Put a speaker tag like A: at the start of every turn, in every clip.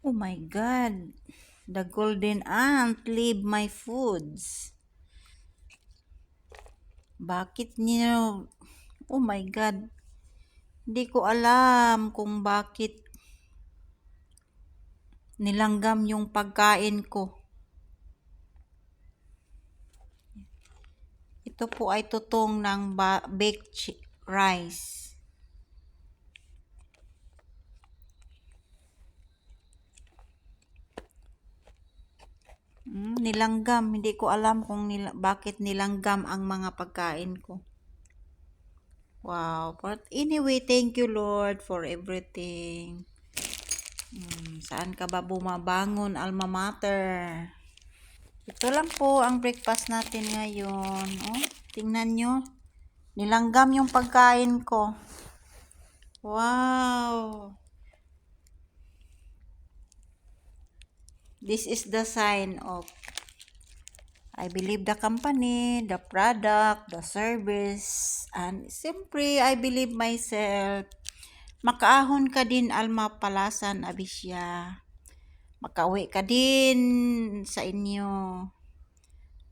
A: Oh my God, the golden ant leave my foods. Bakit niyo? Oh my God, hindi ko alam kung bakit nilanggam yung pagkain ko. Ito po ay tutong ng baked rice. Nilanggam, hindi ko alam kung bakit nilanggam ang mga pagkain ko. Wow, but anyway, thank you Lord for everything. Saan ka ba bumabangon, alma mater? Ito lang po ang breakfast natin ngayon. Oh, tingnan nyo. Nilanggam yung pagkain ko. Wow. This is the sign of I believe the company, the product, the service, and siyempre, I believe myself. Makaahon ka din, Alma Palasan, Abisya. Makauwi ka din sa inyo.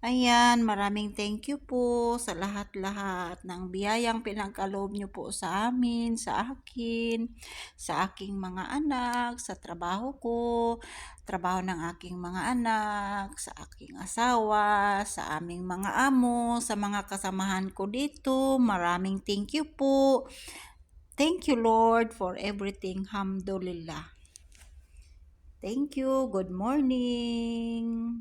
A: Ayan, maraming thank you po sa lahat-lahat ng biyayang pinagkaloob nyo po sa amin, sa akin, sa aking mga anak, sa trabaho ko, trabaho ng aking mga anak, sa aking asawa, sa aming mga amo, sa mga kasamahan ko dito. Maraming thank you po. Thank you Lord for everything. Hamdulillah. Thank you. Good morning.